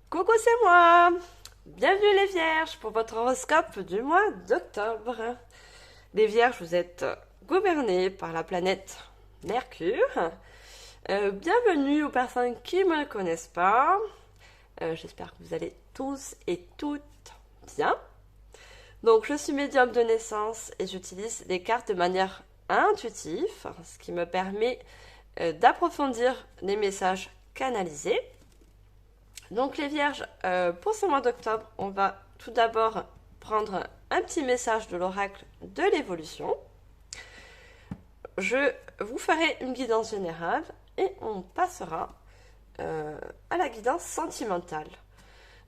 Coucou, c'est moi! Bienvenue les Vierges pour votre horoscope du mois d'octobre. Les Vierges, vous êtes gouvernés par la planète Mercure. Bienvenue aux personnes qui ne me connaissent pas. J'espère que vous allez tous et toutes bien. Donc, je suis médium de naissance et j'utilise les cartes de manière intuitive, ce qui me permet d'approfondir les messages canalisés. Donc les Vierges, pour ce mois d'octobre, on va tout d'abord prendre un petit message de l'oracle de l'évolution. Je vous ferai une guidance générale et on passera à la guidance sentimentale.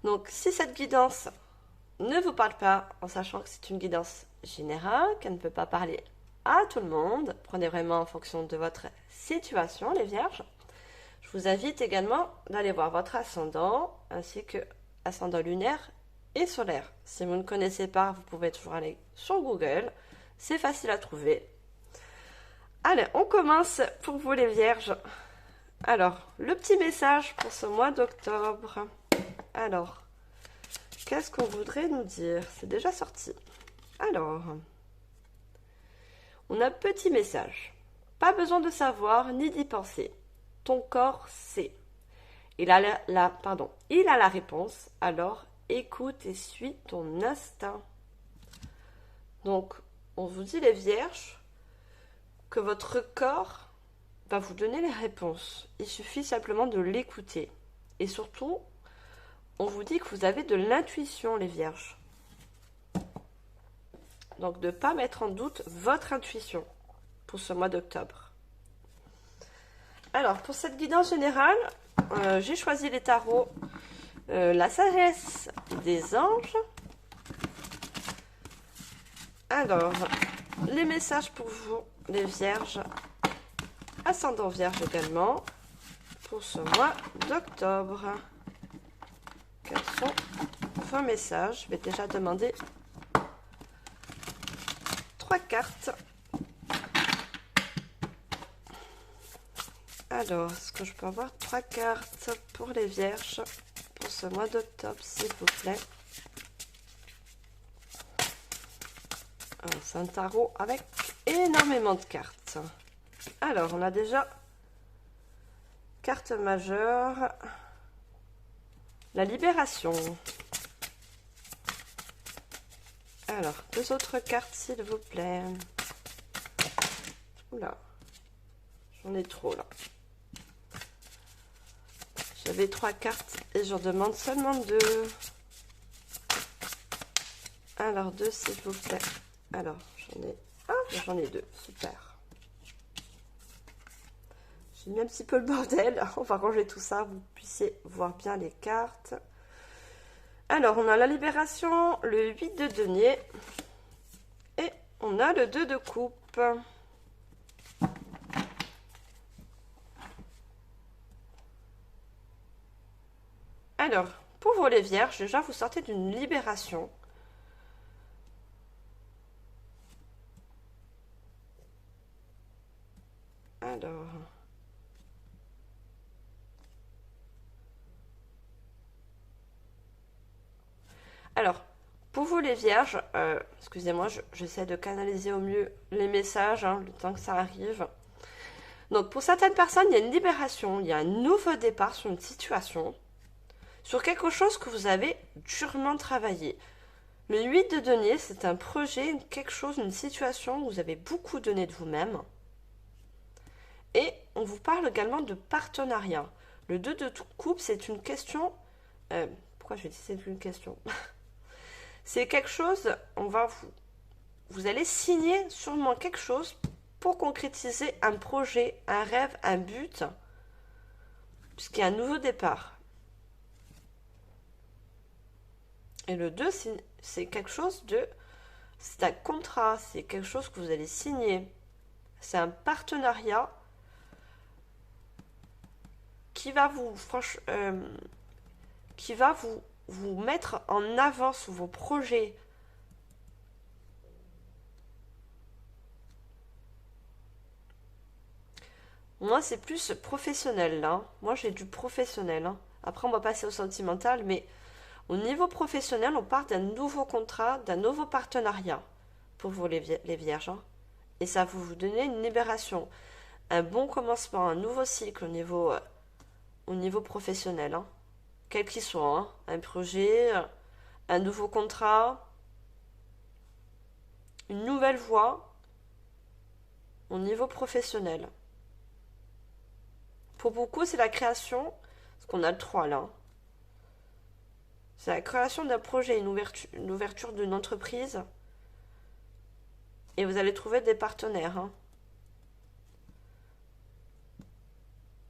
Donc si cette guidance ne vous parle pas, en sachant que c'est une guidance générale, qu'elle ne peut pas parler à tout le monde, prenez vraiment en fonction de votre situation, les Vierges. Je vous invite également d'aller voir votre ascendant ainsi que ascendant lunaire et solaire. Si vous ne connaissez pas, vous pouvez toujours aller sur Google. C'est facile à trouver. Allez, on commence pour vous les Vierges. Alors, le petit message pour ce mois d'octobre. Alors, qu'est-ce qu'on voudrait nous dire? C'est déjà sorti. Alors, on a petit message. Pas besoin de savoir ni d'y penser. Ton corps sait. Il a la réponse, alors écoute et suis ton instinct. Donc, on vous dit les Vierges que votre corps va vous donner les réponses. Il suffit simplement de l'écouter. Et surtout, on vous dit que vous avez de l'intuition, les Vierges. Donc, de ne pas mettre en doute votre intuition pour ce mois d'octobre. Alors, pour cette guidance générale, j'ai choisi les tarots La sagesse des anges. Alors, les messages pour vous, les vierges, ascendant vierge également, pour ce mois d'octobre. Quels sont vos messages? Je vais déjà demander 3 cartes. Alors, est-ce que je peux avoir 3 cartes pour les vierges pour ce mois d'octobre, s'il vous plaît? C'est un tarot avec énormément de cartes. Alors, on a déjà carte majeure, la libération. Alors, 2 autres cartes, s'il vous plaît. Oula, j'en ai trop là. J'avais 3 cartes et j'en demande seulement 2. Alors 2 s'il vous plaît. Alors j'en ai 2, super. J'ai mis un petit peu le bordel. On va ranger tout ça, vous puissiez voir bien les cartes. Alors on a la libération, le 8 de denier et on a le 2 de coupe. Alors, pour vous les vierges, déjà vous sortez d'une libération. Alors, pour vous les vierges, excusez-moi, j'essaie de canaliser au mieux les messages, le temps que ça arrive. Donc, pour certaines personnes, il y a une libération, il y a un nouveau départ sur une situation, sur quelque chose que vous avez durement travaillé. Le 8 de denier, c'est un projet, quelque chose, une situation où vous avez beaucoup donné de vous-même. Et on vous parle également de partenariat. Le 2 de coupe, c'est une question... pourquoi je dis c'est une question? C'est quelque chose, vous allez signer sûrement quelque chose pour concrétiser un projet, un rêve, un but, puisqu'il y a un nouveau départ. Et le 2, c'est quelque chose c'est un contrat, c'est quelque chose que vous allez signer. C'est un partenariat qui va vous mettre en avant sur vos projets. Moi, c'est plus professionnel là. Moi, j'ai du professionnel. Après, on va passer au sentimental, mais au niveau professionnel, on part d'un nouveau contrat, d'un nouveau partenariat pour vous les vierges. Hein. Et ça va vous donner une libération, un bon commencement, un nouveau cycle au niveau professionnel. Hein. Quel qu'il soit, hein. Un projet, un nouveau contrat, une nouvelle voie au niveau professionnel. Pour beaucoup, c'est la création, parce qu'on a le 3 là. Hein. C'est la création d'un projet, une ouverture d'une entreprise. Et vous allez trouver des partenaires. Hein.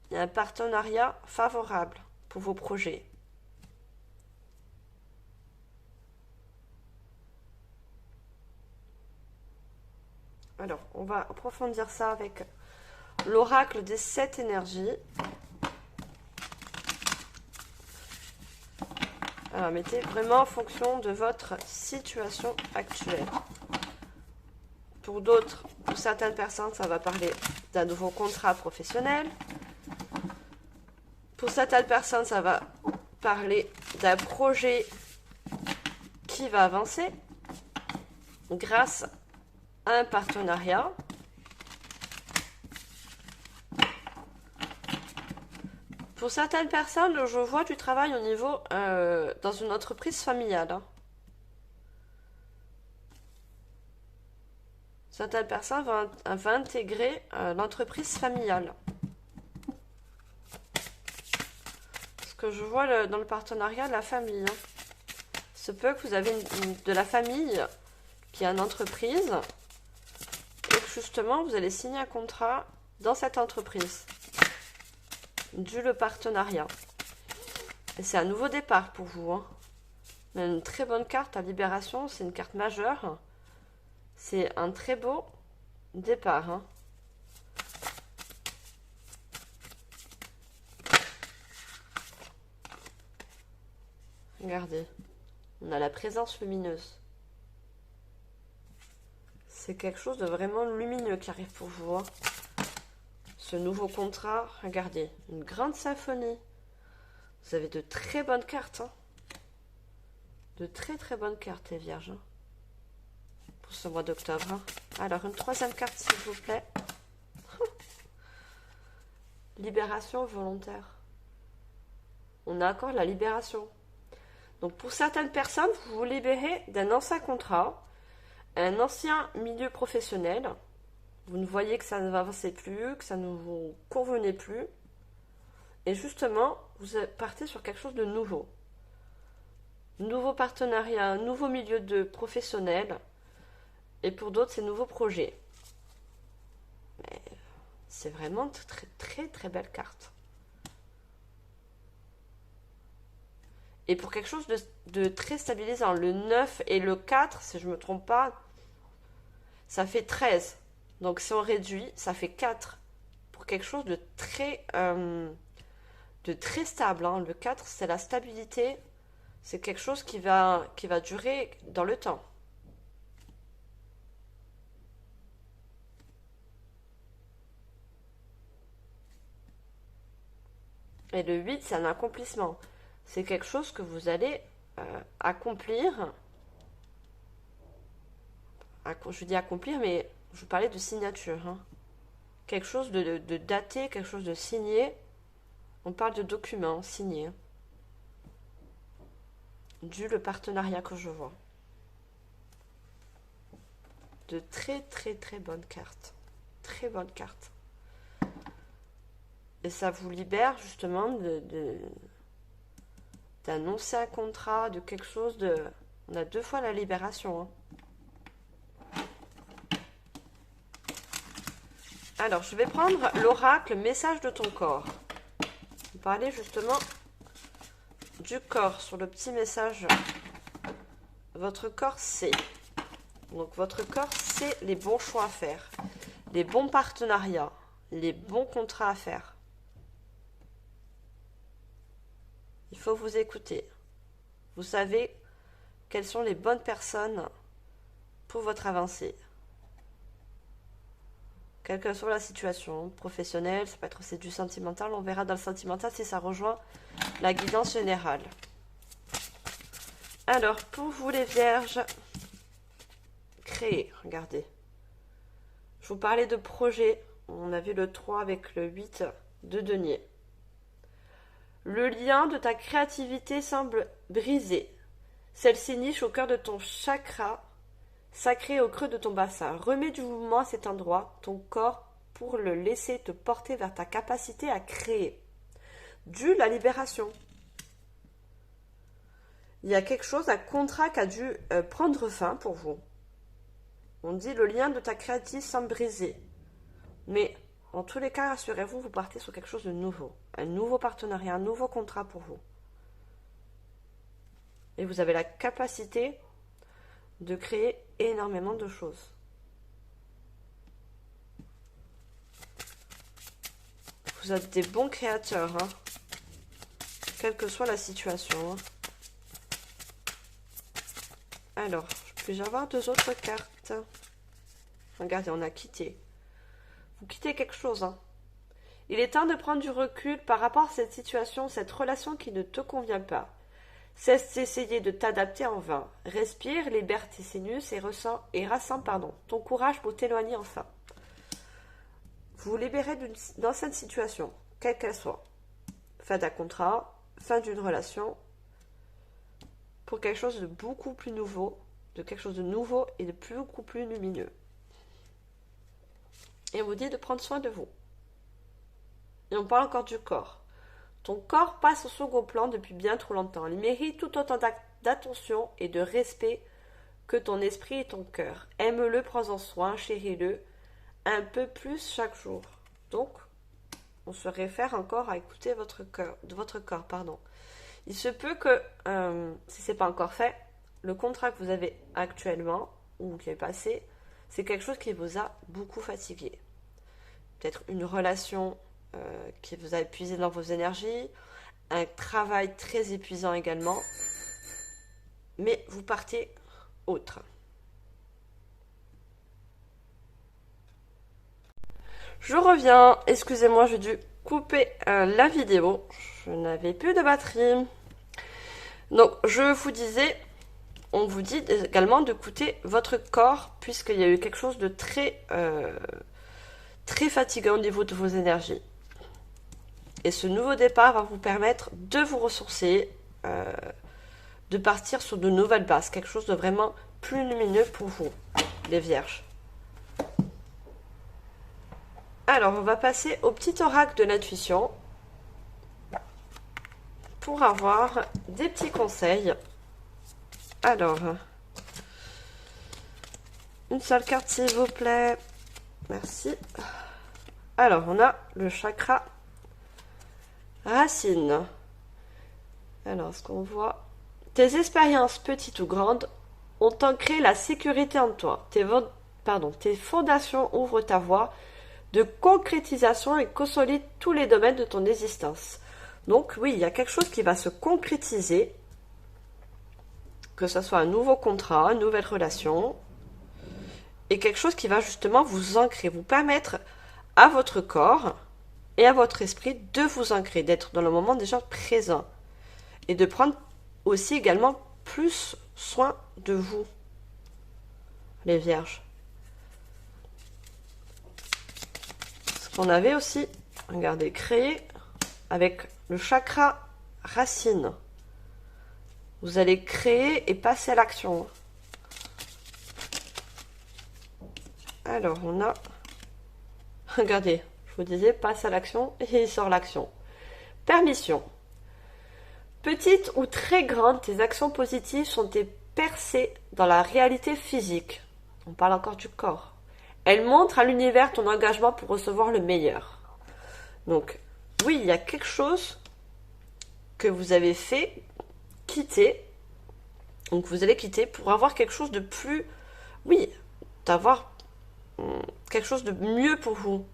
Il y a un partenariat favorable pour vos projets. Alors, on va approfondir ça avec l'oracle des 7 énergies. Alors, mettez vraiment en fonction de votre situation actuelle. Pour d'autres, pour certaines personnes, ça va parler d'un nouveau contrat professionnel. Pour certaines personnes, ça va parler d'un projet qui va avancer grâce à un partenariat. Pour certaines personnes, je vois du travail au niveau dans une entreprise familiale. Hein. Certaines personnes vont intégrer l'entreprise familiale. Ce que je vois dans le partenariat de la famille. Hein. Se peut que vous avez de la famille qui a une entreprise et que justement vous allez signer un contrat dans cette entreprise. Dû le partenariat. Et c'est un nouveau départ pour vous. Hein. On a une très bonne carte à libération, c'est une carte majeure. C'est un très beau départ. Hein. Regardez, on a la présence lumineuse. C'est quelque chose de vraiment lumineux qui arrive pour vous. Hein. Ce nouveau contrat, regardez, une grande symphonie. Vous avez de très bonnes cartes. Hein. De très très bonnes cartes, les vierges. Hein. Pour ce mois d'octobre. Hein. Alors, une troisième carte, s'il vous plaît. Libération volontaire. On a encore la libération. Donc, pour certaines personnes, vous vous libérez d'un ancien contrat, un ancien milieu professionnel. Vous ne voyez que ça ne va avancer plus, que ça ne vous convenait plus. Et justement, vous partez sur quelque chose de nouveau. Nouveau partenariat, nouveau milieu de professionnel. Et pour d'autres, c'est nouveaux projets. Mais c'est vraiment une très très très belle carte. Et pour quelque chose de très stabilisant, le 9 et le 4, si je ne me trompe pas, ça fait 13. Donc si on réduit, ça fait 4. Pour quelque chose de très stable. Hein. Le 4, c'est la stabilité. C'est quelque chose qui va durer dans le temps. Et le 8, c'est un accomplissement. C'est quelque chose que vous allez accomplir. Je dis accomplir, mais je parlais de signature. Hein. Quelque chose de daté, quelque chose de signé. On parle de documents signés. Dû le partenariat que je vois. De très très très bonnes cartes. Très bonnes cartes. Et ça vous libère justement d'annoncer un contrat, de quelque chose de... On a 2 fois la libération. Hein. Alors, je vais prendre l'oracle message de ton corps. On parlait justement du corps sur le petit message. Votre corps sait. Donc, votre corps sait les bons choix à faire, les bons partenariats, les bons contrats à faire. Il faut vous écouter. Vous savez quelles sont les bonnes personnes pour votre avancée. quelle que soit la situation, professionnelle, ça peut être aussi du sentimental, on verra dans le sentimental si ça rejoint la guidance générale. Alors, pour vous les vierges, créer, regardez. Je vous parlais de projet, on a vu le 3 avec le 8 de denier. Le lien de ta créativité semble brisé. Celle-ci niche au cœur de ton chakra sacré au creux de ton bassin. Remets du mouvement à cet endroit, ton corps, pour le laisser te porter vers ta capacité à créer. Dû la libération. Il y a quelque chose, un contrat qui a dû prendre fin pour vous. On dit le lien de ta créativité semble brisé. Mais en tous les cas, rassurez-vous, vous partez sur quelque chose de nouveau. Un nouveau partenariat, un nouveau contrat pour vous. Et vous avez la capacité de créer énormément de choses. Vous êtes des bons créateurs, hein, quelle que soit la situation. Hein. Alors, puis-je avoir deux autres cartes? Regardez, on a quitté. Vous quittez quelque chose. Hein. Il est temps de prendre du recul par rapport à cette situation, cette relation qui ne te convient pas. Cesse d'essayer de t'adapter en vain. Respire, libère tes sinus et rassemble ton courage pour t'éloigner enfin. Vous vous libérez d'ancienne situation, quelle qu'elle soit. Fin d'un contrat, fin d'une relation, pour quelque chose de beaucoup plus nouveau, de quelque chose de nouveau et de beaucoup plus lumineux. Et on vous dit de prendre soin de vous. Et on parle encore du corps. Ton corps passe au second plan depuis bien trop longtemps. Il mérite tout autant d'attention et de respect que ton esprit et ton cœur. Aime-le, prends-en soin, chéris-le un peu plus chaque jour. Donc, on se réfère encore à écouter votre corps. Il se peut que, si ce n'est pas encore fait, le contrat que vous avez actuellement ou qui est passé, c'est quelque chose qui vous a beaucoup fatigué. Peut-être une relation qui vous a épuisé dans vos énergies, un travail très épuisant également, mais vous partez autre. Je reviens, excusez-moi, j'ai dû couper la vidéo, je n'avais plus de batterie. Donc, je vous disais, on vous dit également d'écouter votre corps, puisqu'il y a eu quelque chose de très fatigant au niveau de vos énergies. Et ce nouveau départ va vous permettre de vous ressourcer, de partir sur de nouvelles bases, quelque chose de vraiment plus lumineux pour vous, les vierges. Alors, on va passer au petit oracle de l'intuition pour avoir des petits conseils. Alors, une seule carte s'il vous plaît. Merci. Alors, on a le chakra racine. Alors, ce qu'on voit, tes expériences petites ou grandes ont ancré la sécurité en toi. Tes fondations ouvrent ta voie de concrétisation et consolident tous les domaines de ton existence. Donc, oui, il y a quelque chose qui va se concrétiser, que ce soit un nouveau contrat, une nouvelle relation, et quelque chose qui va justement vous ancrer, vous permettre à votre corps et à votre esprit de vous ancrer, d'être dans le moment déjà présent et de prendre aussi également plus soin de vous, les vierges. Ce qu'on avait aussi, regardez, créé avec le chakra racine. Vous allez créer et passer à l'action. Alors, on a... Regardez, je vous disais, passe à l'action et il sort l'action. Permission. Petites ou très grandes, tes actions positives sont des percées dans la réalité physique. On parle encore du corps. Elles montrent à l'univers ton engagement pour recevoir le meilleur. Donc, oui, il y a quelque chose que vous avez fait quitter. Donc, vous allez quitter pour avoir quelque chose de plus... Oui, d'avoir quelque chose de mieux pour vous.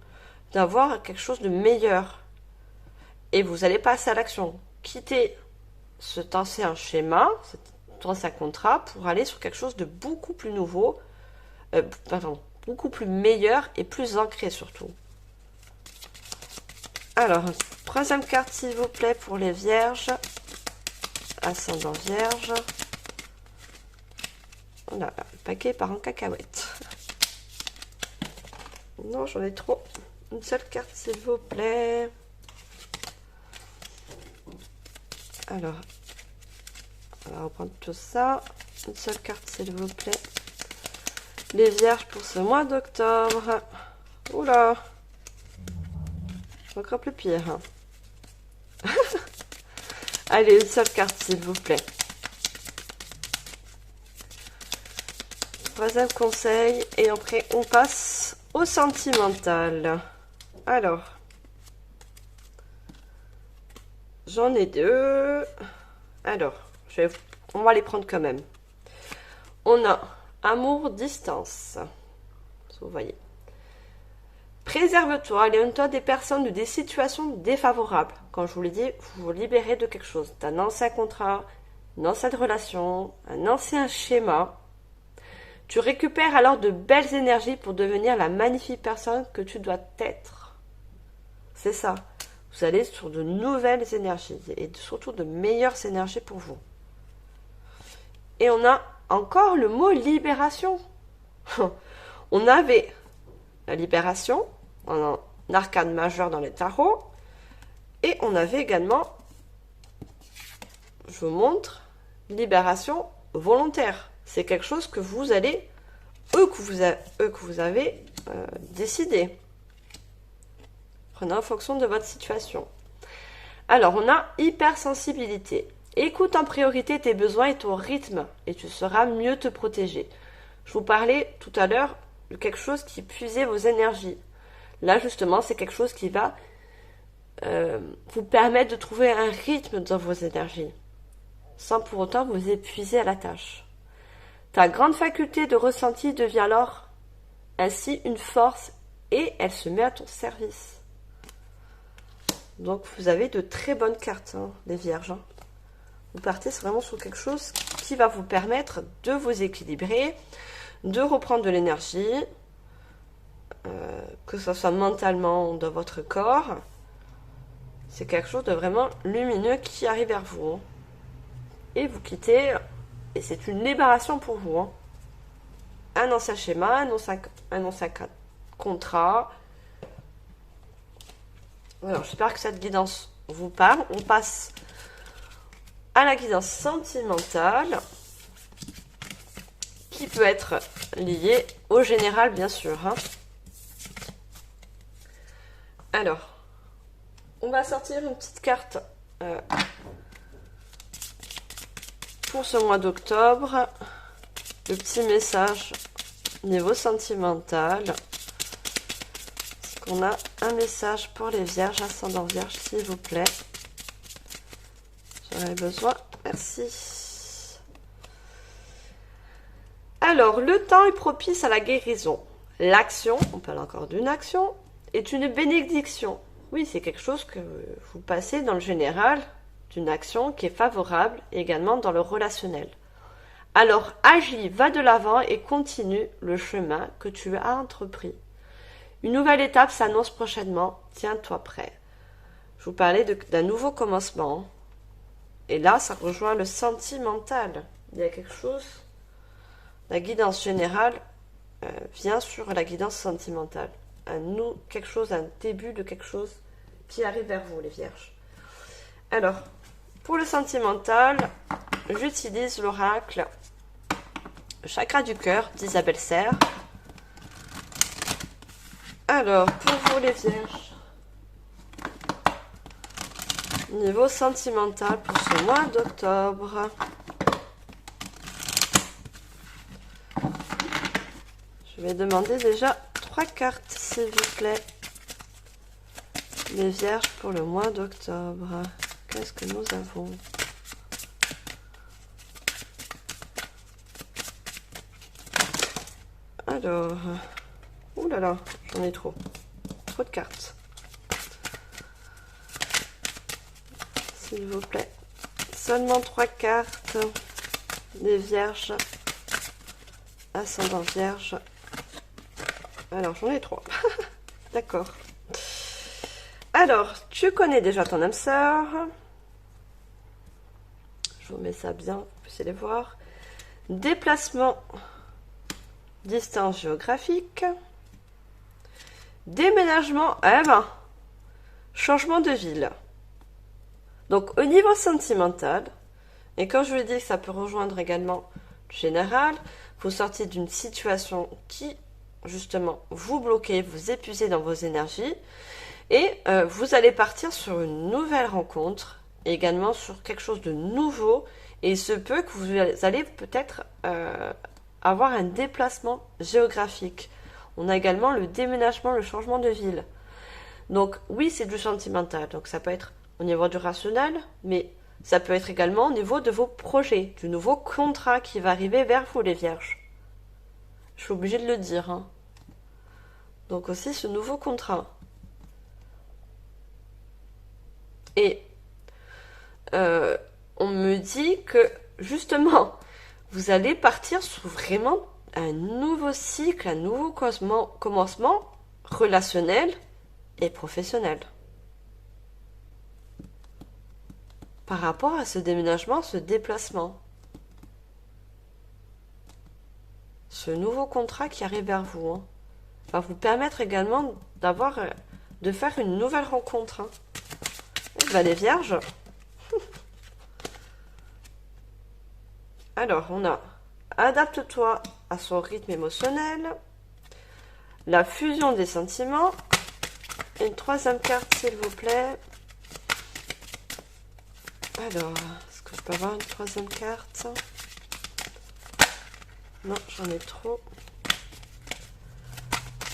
D'avoir quelque chose de meilleur. Et vous allez passer à l'action. Quitter cet ancien schéma, cet ancien contrat, pour aller sur quelque chose de beaucoup plus nouveau. beaucoup plus meilleure et plus ancrée surtout. Alors, troisième carte s'il vous plaît pour les vierges. Ascendant vierge. Oh là là, le paquet part en cacahuète. Non, j'en ai trop. Une seule carte s'il vous plaît. Alors, on va reprendre tout ça. Une seule carte s'il vous plaît. Les vierges pour ce mois d'octobre. Oula. Encore plus pire. Hein. Allez, une seule carte s'il vous plaît. Troisième conseil. Et après, on passe au sentimental. Alors. J'en ai deux. Alors, on va les prendre quand même. On a amour, distance. Vous voyez. Préserve-toi, éloigne-toi des personnes ou des situations défavorables. Comme je vous l'ai dit, vous vous libérez de quelque chose. D'un ancien contrat, une ancienne relation, un ancien schéma. Tu récupères alors de belles énergies pour devenir la magnifique personne que tu dois être. C'est ça. Vous allez sur de nouvelles énergies et surtout de meilleures énergies pour vous. Et on a encore le mot libération. On avait la libération en arcane majeur dans les tarots. Et on avait également, je vous montre, libération volontaire. C'est quelque chose que vous allez, que vous avez décidé. Prenez en fonction de votre situation. Alors, on a hypersensibilité. Écoute en priorité tes besoins et ton rythme et tu sauras mieux te protéger. Je vous parlais tout à l'heure de quelque chose qui puisait vos énergies. Là, justement, c'est quelque chose qui va vous permettre de trouver un rythme dans vos énergies, sans pour autant vous épuiser à la tâche. Ta grande faculté de ressenti devient alors ainsi une force et elle se met à ton service. Donc, vous avez de très bonnes cartes, hein, les vierges. Hein. Vous partez vraiment sur quelque chose qui va vous permettre de vous équilibrer, de reprendre de l'énergie, que ce soit mentalement ou dans votre corps. C'est quelque chose de vraiment lumineux qui arrive vers vous. Hein. Et vous quittez, et c'est une libération pour vous. Hein. Un ancien schéma, un ancien contrat. Alors, j'espère que cette guidance vous parle. On passe à la guidance sentimentale, qui peut être liée au général, bien sûr. Hein. Alors, on va sortir une petite carte pour ce mois d'octobre. Le petit message niveau sentimental. Est-ce qu'on a un message pour les vierges, ascendant vierge, s'il vous plaît? J'en ai besoin. Merci. Alors, le temps est propice à la guérison. L'action, on parle encore d'une action, est une bénédiction. Oui, c'est quelque chose que vous passez dans le général d'une action qui est favorable, et également dans le relationnel. Alors, agis, va de l'avant et continue le chemin que tu as entrepris. Une nouvelle étape s'annonce prochainement, tiens-toi prêt. Je vous parlais d'un nouveau commencement. Et là, ça rejoint le sentimental. Il y a quelque chose, la guidance générale vient sur la guidance sentimentale. Quelque chose, un début de quelque chose qui arrive vers vous, les vierges. Alors, pour le sentimental, j'utilise l'oracle le chakra du cœur d'Isabelle Serre. Alors, pour vous les vierges, niveau sentimental pour ce mois d'octobre. Je vais demander déjà 3 cartes, s'il vous plaît. Les vierges pour le mois d'octobre. Qu'est-ce que nous avons? Alors, ouh là là, j'en ai trop. Trop de cartes. S'il vous plaît. Seulement 3 cartes. Des vierges. Ascendant vierge. Alors, j'en ai 3. D'accord. Alors, tu connais déjà ton âme sœur. Je vous mets ça bien, vous puissiez les voir. Déplacement, distance géographique. Déménagement, changement de ville. Donc, au niveau sentimental, et quand je vous dis que ça peut rejoindre également le général, vous sortez d'une situation qui, justement, vous bloquez, vous épuisez dans vos énergies, et vous allez partir sur une nouvelle rencontre, également sur quelque chose de nouveau, et il se peut que vous allez peut-être avoir un déplacement géographique. On a également le déménagement, le changement de ville. Donc oui, c'est du sentimental, donc ça peut être au niveau du rationnel, mais ça peut être également au niveau de vos projets, du nouveau contrat qui va arriver vers vous, les vierges. Je suis obligée de le dire, hein. Donc aussi ce nouveau contrat. Et on me dit que justement, vous allez partir sur vraiment un nouveau cycle, un nouveau commencement relationnel et professionnel. Par rapport à ce déménagement, ce déplacement. Ce nouveau contrat qui arrive vers vous, hein, va vous permettre également de faire une nouvelle rencontre. Hein. Et ben, les vierges. Alors, on a adapte-toi à son rythme émotionnel, la fusion des sentiments, une troisième carte s'il vous plaît. Alors, est-ce que je peux avoir une troisième carte? Non, j'en ai trop.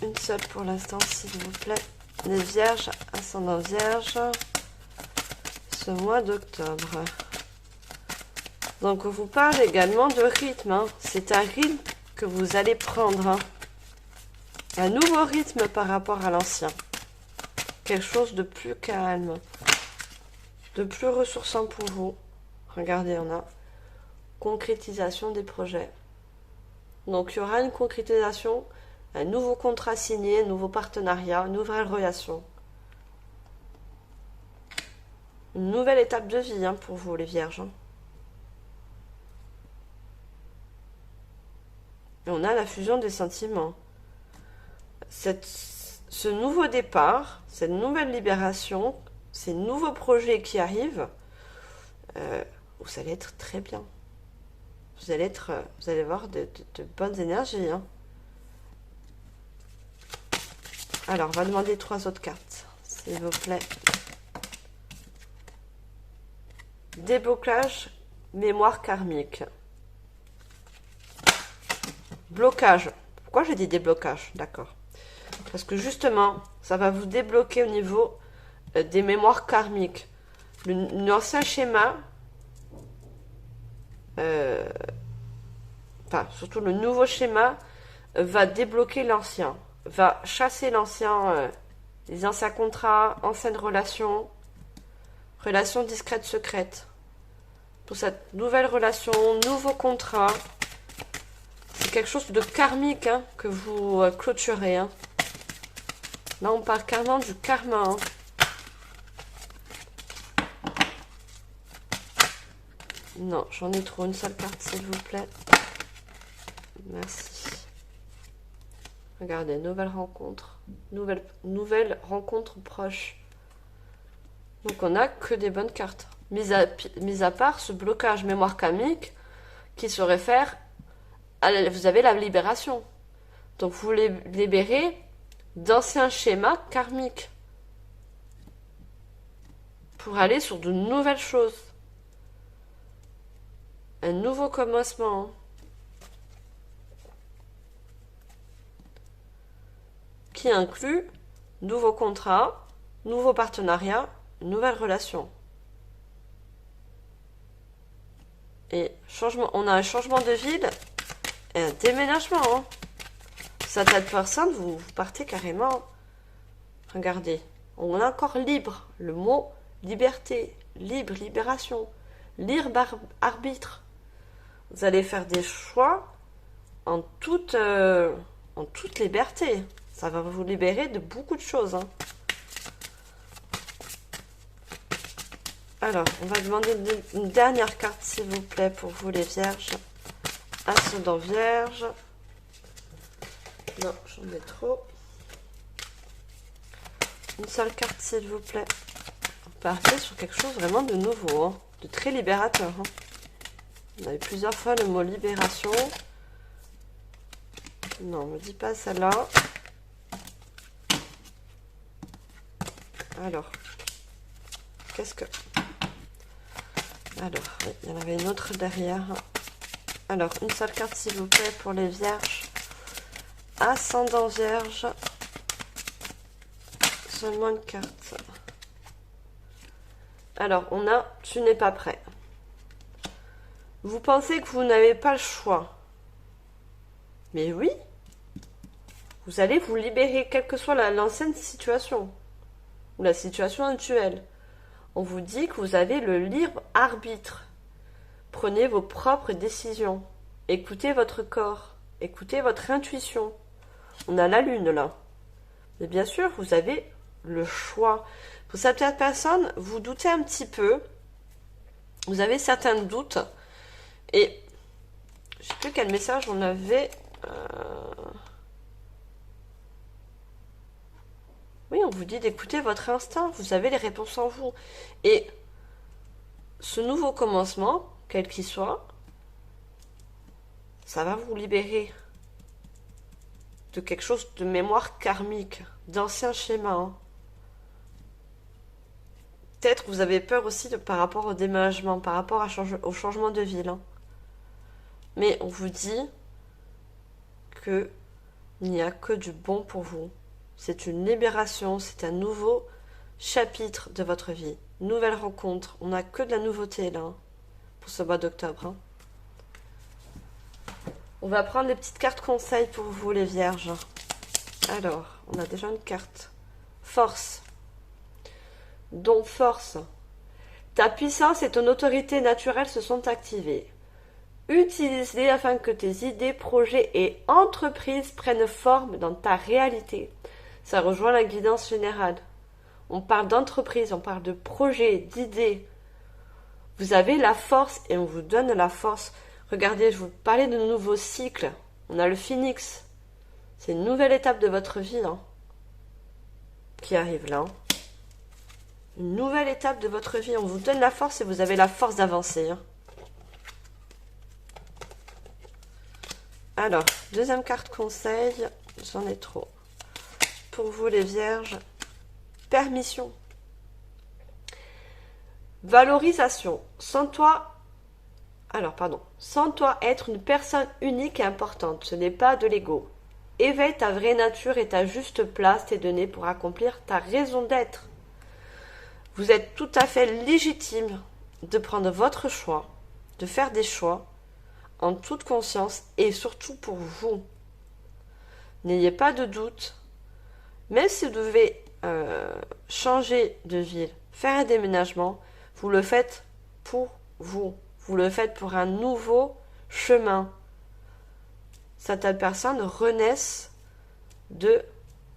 Une seule pour l'instant s'il vous plaît. Les vierges, ascendant vierge, ce mois d'octobre. Donc on vous parle également de rythme, hein. C'est un rythme que vous allez prendre, hein. Un nouveau rythme par rapport à l'ancien. Quelque chose de plus calme, de plus ressourçant pour vous. Regardez, on a concrétisation des projets. Donc il y aura une concrétisation, un nouveau contrat signé, un nouveau partenariat, une nouvelle relation. Une nouvelle étape de vie, hein, pour vous les vierges, hein. Et on a la fusion des sentiments. Ce nouveau départ, cette nouvelle libération, ces nouveaux projets qui arrivent, vous allez être très bien. Vous allez avoir de bonnes énergies, hein. Alors, on va demander 3 autres cartes, s'il vous plaît. Déblocage, mémoire karmique. Blocage. Pourquoi j'ai dit déblocage? D'accord. Parce que justement, ça va vous débloquer au niveau des mémoires karmiques. L'ancien schéma, surtout le nouveau schéma, va débloquer l'ancien. Va chasser les anciens contrats, anciennes relations discrètes, secrètes. Pour cette nouvelle relation, nouveau contrat, c'est quelque chose de karmique, hein, que vous clôturez. Hein. Là, on parle carrément du karma. Hein. Non, j'en ai trop. Une seule carte, s'il vous plaît. Merci. Regardez, nouvelle rencontre. Nouvelle rencontre proche. Donc, on n'a que des bonnes cartes. Mis à part ce blocage mémoire karmique qui se réfère à... Vous avez la libération. Donc, vous libérez d'anciens schémas karmiques pour aller sur de nouvelles choses. Un nouveau commencement. Qui inclut nouveau contrat, nouveau partenariat, nouvelle relation. Et on a un changement de ville et un déménagement. Hein. Certaines personnes, vous partez carrément. Regardez, on est encore libre. Le mot liberté, libre, libération, libre arbitre. Vous allez faire des choix en toute liberté. Ça va vous libérer de beaucoup de choses. Hein. Alors, on va demander une dernière carte, s'il vous plaît, pour vous les vierges. Ascendant vierge. Non, j'en ai trop. Une seule carte, s'il vous plaît. On partait sur quelque chose vraiment de nouveau, hein, de très libérateur. Hein. On a eu plusieurs fois le mot libération. Non, ne me dis pas celle-là. Alors, qu'est-ce que... Alors, il y en avait une autre derrière. Alors, une seule carte, s'il vous plaît, pour les vierges. Ascendant vierge. Seulement une carte. Alors, on a « Tu n'es pas prêt ». Vous pensez que vous n'avez pas le choix. Mais oui, vous allez vous libérer, quelle que soit l'ancienne situation ou la situation actuelle. On vous dit que vous avez le libre arbitre. Prenez vos propres décisions. Écoutez votre corps. Écoutez votre intuition. On a la lune là. Mais bien sûr, vous avez le choix. Pour certaines personnes, vous doutez un petit peu. Vous avez certains doutes. Et je ne sais plus quel message on avait. Oui, on vous dit d'écouter votre instinct. Vous avez les réponses en vous. Et ce nouveau commencement, quel qu'il soit, ça va vous libérer de quelque chose de mémoire karmique, d'anciens schémas. Hein. Peut-être vous avez peur aussi par rapport au déménagement, par rapport au changement de ville. Hein. Mais on vous dit qu'il n'y a que du bon pour vous. C'est une libération, c'est un nouveau chapitre de votre vie. Nouvelle rencontre. On n'a que de la nouveauté là, pour ce mois d'octobre. Hein. On va prendre les petites cartes conseils pour vous, les vierges. Alors, on a déjà une carte. Force. Donc, force. Ta puissance et ton autorité naturelle se sont activées. Utilise-les afin que tes idées, projets et entreprises prennent forme dans ta réalité. Ça rejoint la guidance générale. On parle d'entreprise, on parle de projets, d'idées. Vous avez la force et on vous donne la force. Regardez, je vous parlais de nouveaux cycles. On a le phénix. C'est une nouvelle étape de votre vie hein, qui arrive là. Une nouvelle étape de votre vie. On vous donne la force et vous avez la force d'avancer. Hein. Alors, deuxième carte conseil. J'en ai trop. Pour vous les vierges, permission. Valorisation. Sens-toi être une personne unique et importante. Ce n'est pas de l'ego. Éveille ta vraie nature et ta juste place t'est donnée pour accomplir ta raison d'être. Vous êtes tout à fait légitime de prendre votre choix, de faire des choix en toute conscience et surtout pour vous. N'ayez pas de doute. Même si vous devez changer de ville, faire un déménagement, vous le faites pour vous. Vous le faites pour un nouveau chemin. Certaines personnes renaissent de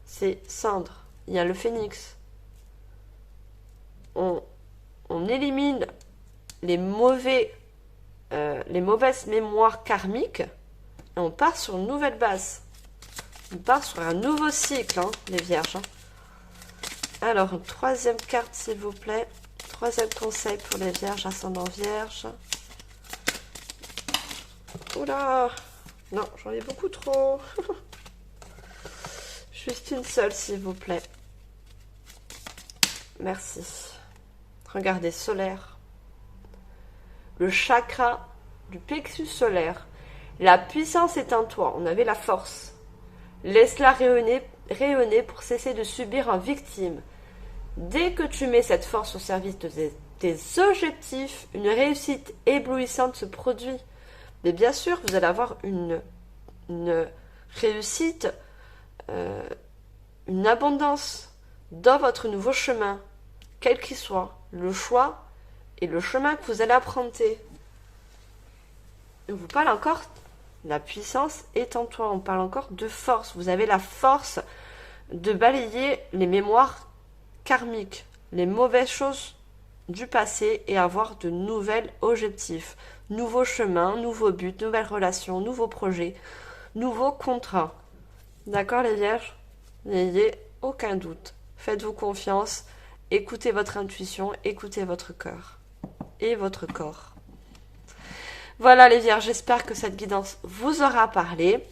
ces cendres. Il y a le phénix. On élimine les mauvaises mémoires karmiques et on part sur une nouvelle base. On part sur un nouveau cycle, hein, les vierges. Hein. Alors, une troisième carte, s'il vous plaît. Troisième conseil pour les vierges, ascendant vierge. Oula! Non, j'en ai beaucoup trop. Juste une seule, s'il vous plaît. Merci. Regardez, solaire. Le chakra du plexus solaire. La puissance est en toi. On avait la force. Laisse-la rayonner pour cesser de subir en victime. Dès que tu mets cette force au service de tes objectifs, une réussite éblouissante se produit. Mais bien sûr, vous allez avoir une réussite, une abondance dans votre nouveau chemin, quel qu'il soit, le choix et le chemin que vous allez emprunter. On vous parle encore, la puissance est en toi, on parle encore de force. Vous avez la force de balayer les mémoires karmiques, les mauvaises choses du passé et avoir de nouveaux objectifs, nouveaux chemins, nouveaux buts, nouvelles relations, nouveaux projets, nouveaux contrats. D'accord les vierges? N'ayez aucun doute. Faites-vous confiance. Écoutez votre intuition, écoutez votre cœur et votre corps. Voilà les vierges, j'espère que cette guidance vous aura parlé.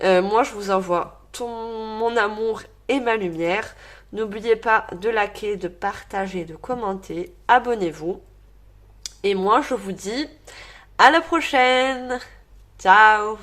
Moi, je vous envoie tout mon amour et ma lumière. N'oubliez pas de liker, de partager, de commenter. Abonnez-vous. Et moi, je vous dis à la prochaine. Ciao!